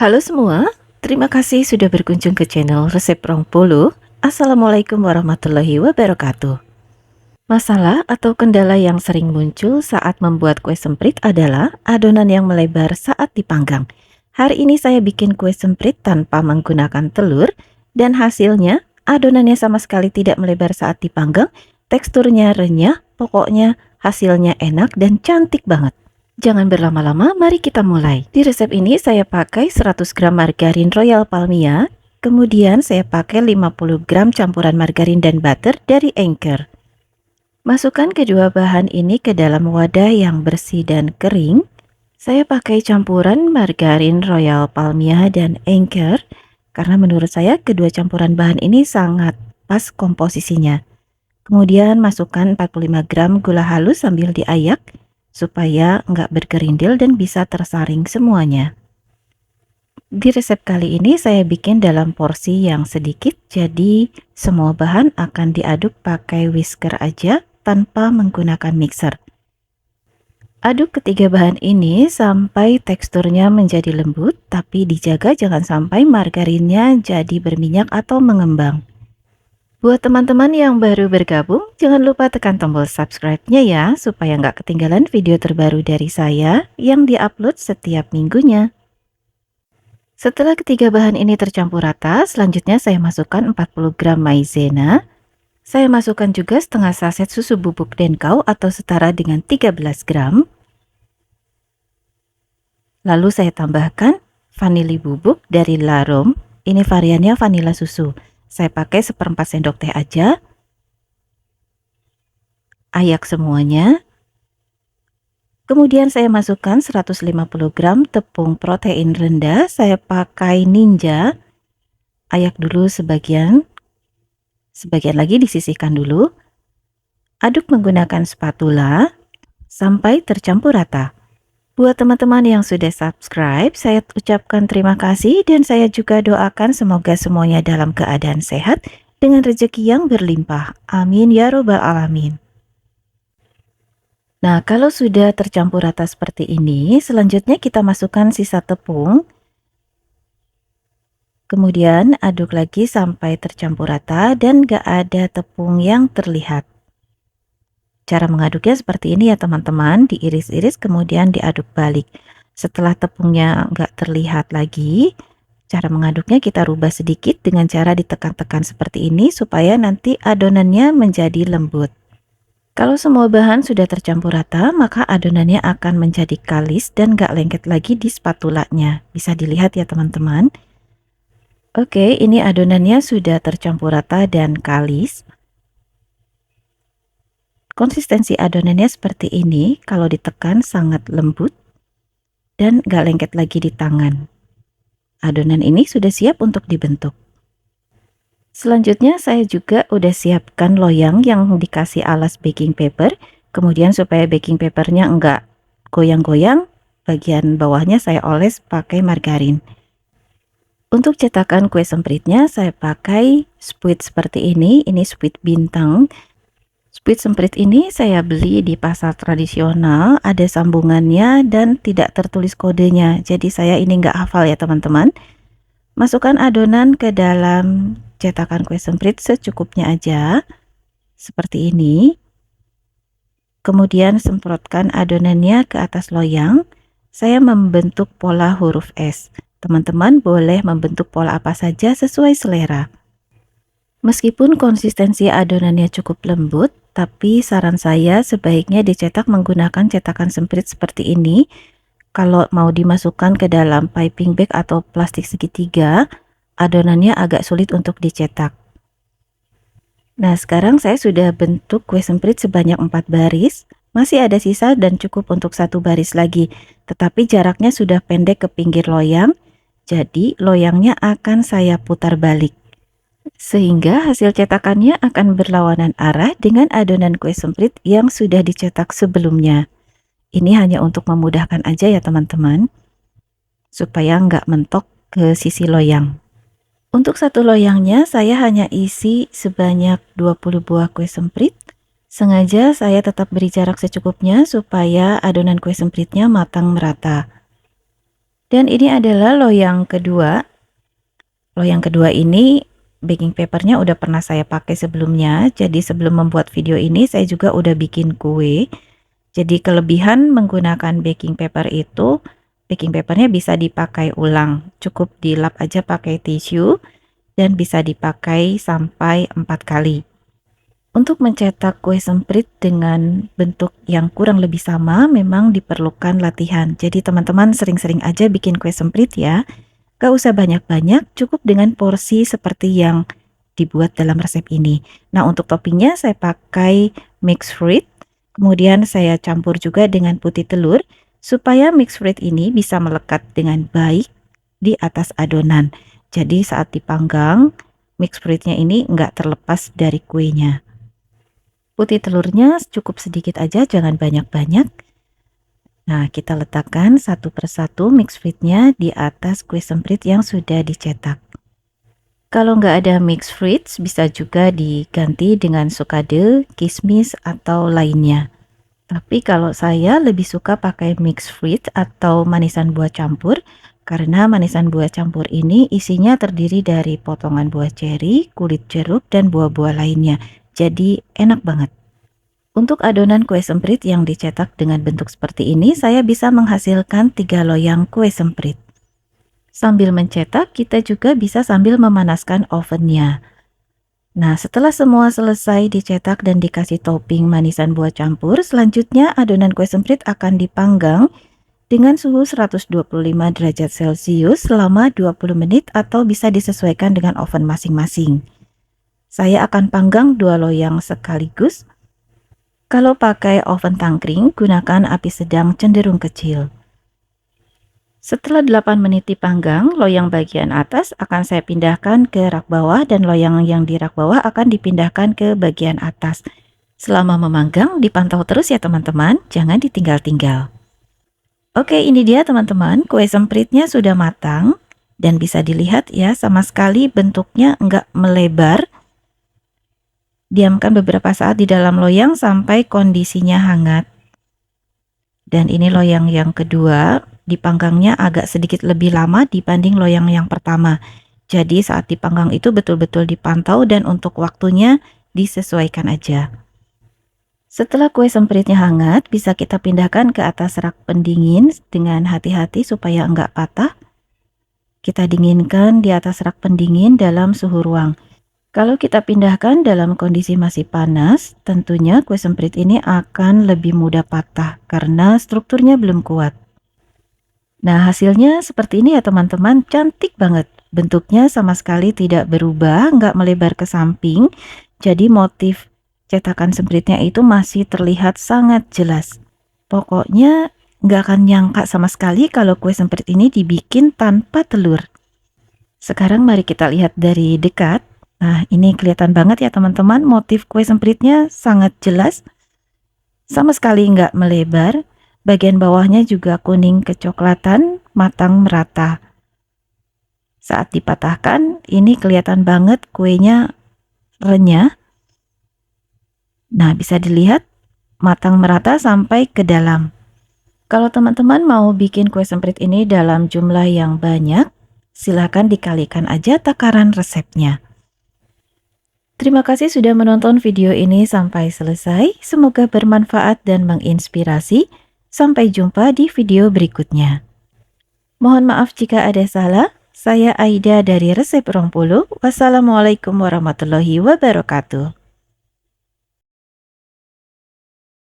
Halo semua, terima kasih sudah berkunjung ke channel Resep Rongpolo. Assalamualaikum warahmatullahi wabarakatuh. Masalah atau kendala yang sering muncul saat membuat kue semprit adalah adonan yang melebar saat dipanggang. Hari ini saya bikin kue semprit tanpa menggunakan telur dan hasilnya adonannya sama sekali tidak melebar saat dipanggang, teksturnya renyah, pokoknya hasilnya enak dan cantik banget. Jangan berlama-lama, mari kita mulai. Di resep ini saya pakai 100 gram margarin Royal Palmia, kemudian saya pakai 50 gram campuran margarin dan butter dari Anchor. Masukkan kedua bahan ini ke dalam wadah yang bersih dan kering. Saya pakai campuran margarin Royal Palmia dan Anchor karena menurut saya kedua campuran bahan ini sangat pas komposisinya. Kemudian masukkan 45 gram gula halus sambil diayak supaya nggak bergerindil dan bisa tersaring semuanya. Di resep kali ini saya bikin dalam porsi yang sedikit, jadi semua bahan akan diaduk pakai whisker aja tanpa menggunakan mixer. Aduk ketiga bahan ini sampai teksturnya menjadi lembut, tapi dijaga jangan sampai margarinnya jadi berminyak atau mengembang. Buat teman-teman yang baru bergabung, jangan lupa tekan tombol subscribe-nya ya, supaya nggak ketinggalan video terbaru dari saya yang diupload setiap minggunya. Setelah ketiga bahan ini tercampur rata, selanjutnya saya masukkan 40 gram maizena. Saya masukkan juga setengah saset susu bubuk Denkau atau setara dengan 13 gram. Lalu saya tambahkan vanili bubuk dari Larom, ini variannya vanila susu. Saya pakai 1/4 sendok teh aja. Ayak semuanya. Kemudian saya masukkan 150 gram tepung protein rendah. Saya pakai Ninja. Ayak dulu sebagian lagi disisihkan dulu. Aduk menggunakan spatula sampai tercampur rata. Buat teman-teman yang sudah subscribe, saya ucapkan terima kasih dan saya juga doakan semoga semuanya dalam keadaan sehat dengan rezeki yang berlimpah. Amin ya robbal alamin. Nah, kalau sudah tercampur rata seperti ini, selanjutnya kita masukkan sisa tepung. Kemudian aduk lagi sampai tercampur rata dan gak ada tepung yang terlihat. Cara mengaduknya seperti ini ya teman-teman, diiris-iris kemudian diaduk balik. Setelah tepungnya nggak terlihat lagi, cara mengaduknya kita rubah sedikit dengan cara ditekan-tekan seperti ini supaya nanti adonannya menjadi lembut. Kalau semua bahan sudah tercampur rata, maka adonannya akan menjadi kalis dan nggak lengket lagi di spatulanya. Bisa dilihat ya teman-teman. Oke, ini adonannya sudah tercampur rata dan kalis. Konsistensi adonannya seperti ini, kalau ditekan sangat lembut dan gak lengket lagi di tangan. Adonan ini sudah siap untuk dibentuk. Selanjutnya saya juga udah siapkan loyang yang dikasih alas baking paper. Kemudian supaya baking papernya enggak goyang-goyang, bagian bawahnya saya oles pakai margarin. Untuk cetakan kue sempritnya saya pakai spuit seperti ini spuit bintang. Spuit semprit ini saya beli di pasar tradisional, ada sambungannya dan tidak tertulis kodenya. Jadi saya ini nggak hafal ya teman-teman. Masukkan adonan ke dalam cetakan kue semprit secukupnya aja, seperti ini. Kemudian semprotkan adonannya ke atas loyang. Saya membentuk pola huruf S. Teman-teman boleh membentuk pola apa saja sesuai selera. Meskipun konsistensi adonannya cukup lembut, tapi saran saya sebaiknya dicetak menggunakan cetakan semprit seperti ini. Kalau mau dimasukkan ke dalam piping bag atau plastik segitiga, adonannya agak sulit untuk dicetak. Nah, sekarang saya sudah bentuk kue semprit sebanyak 4 baris. Masih ada sisa dan cukup untuk 1 baris lagi. Tetapi jaraknya sudah pendek ke pinggir loyang, jadi loyangnya akan saya putar balik. Sehingga hasil cetakannya akan berlawanan arah dengan adonan kue semprit yang sudah dicetak sebelumnya. Ini hanya untuk memudahkan aja ya teman-teman, supaya nggak mentok ke sisi loyang. Untuk satu loyangnya saya hanya isi sebanyak 20 buah kue semprit. Sengaja saya tetap beri jarak secukupnya supaya adonan kue sempritnya matang merata. Dan ini adalah loyang kedua. Loyang kedua ini baking papernya udah pernah saya pakai sebelumnya. Jadi sebelum membuat video ini saya juga udah bikin kue. Jadi kelebihan menggunakan baking paper itu, baking papernya bisa dipakai ulang. Cukup dilap aja pakai tisu dan bisa dipakai sampai 4 kali. Untuk mencetak kue semprit dengan bentuk yang kurang lebih sama memang diperlukan latihan. Jadi teman-teman sering-sering aja bikin kue semprit ya. Gak usah banyak-banyak, cukup dengan porsi seperti yang dibuat dalam resep ini. Nah, untuk toppingnya saya pakai mixed fruit, kemudian saya campur juga dengan putih telur, supaya mixed fruit ini bisa melekat dengan baik di atas adonan. Jadi saat dipanggang, mixed fruitnya ini nggak terlepas dari kuenya. Putih telurnya cukup sedikit aja, jangan banyak-banyak. Nah, kita letakkan satu persatu mixed fruitnya di atas kue semprit yang sudah dicetak. Kalau nggak ada mixed fruits, bisa juga diganti dengan sukade, kismis, atau lainnya. Tapi kalau saya lebih suka pakai mixed fruit atau manisan buah campur, karena manisan buah campur ini isinya terdiri dari potongan buah ceri, kulit jeruk, dan buah-buah lainnya. Jadi enak banget. Untuk adonan kue semprit yang dicetak dengan bentuk seperti ini, saya bisa menghasilkan 3 loyang kue semprit. Sambil mencetak, kita juga bisa sambil memanaskan ovennya. Nah, setelah semua selesai dicetak dan dikasih topping manisan buah campur, selanjutnya adonan kue semprit akan dipanggang dengan suhu 125 derajat Celcius selama 20 menit atau bisa disesuaikan dengan oven masing-masing. Saya akan panggang 2 loyang sekaligus. Kalau pakai oven tangkring, gunakan api sedang cenderung kecil. Setelah 8 menit dipanggang, loyang bagian atas akan saya pindahkan ke rak bawah dan loyang yang di rak bawah akan dipindahkan ke bagian atas. Selama memanggang, dipantau terus ya teman-teman, jangan ditinggal-tinggal. Oke, ini dia teman-teman, kue sempritnya sudah matang dan bisa dilihat ya, sama sekali bentuknya enggak melebar. Diamkan beberapa saat di dalam loyang sampai kondisinya hangat. Dan ini loyang yang kedua, dipanggangnya agak sedikit lebih lama dibanding loyang yang pertama. Jadi saat dipanggang itu betul-betul dipantau dan untuk waktunya disesuaikan aja. Setelah kue sempritnya hangat, bisa kita pindahkan ke atas rak pendingin dengan hati-hati supaya enggak patah. Kita dinginkan di atas rak pendingin dalam suhu ruang. Kalau kita pindahkan dalam kondisi masih panas, tentunya kue semprit ini akan lebih mudah patah karena strukturnya belum kuat. Nah, hasilnya seperti ini ya teman-teman, cantik banget. Bentuknya sama sekali tidak berubah, nggak melebar ke samping. Jadi motif cetakan sempritnya itu masih terlihat sangat jelas. Pokoknya nggak akan nyangka sama sekali kalau kue semprit ini dibikin tanpa telur. Sekarang mari kita lihat dari dekat. Nah, ini kelihatan banget ya teman-teman, motif kue sempritnya sangat jelas. Sama sekali nggak melebar. Bagian bawahnya juga kuning kecoklatan, matang merata. Saat dipatahkan, ini kelihatan banget kuenya renyah. Nah, bisa dilihat matang merata sampai ke dalam. Kalau teman-teman mau bikin kue semprit ini dalam jumlah yang banyak, silakan dikalikan aja takaran resepnya. Terima kasih sudah menonton video ini sampai selesai. Semoga bermanfaat dan menginspirasi. Sampai jumpa di video berikutnya. Mohon maaf jika ada salah. Saya Aida dari Resep Rongpolo. Wassalamualaikum warahmatullahi wabarakatuh.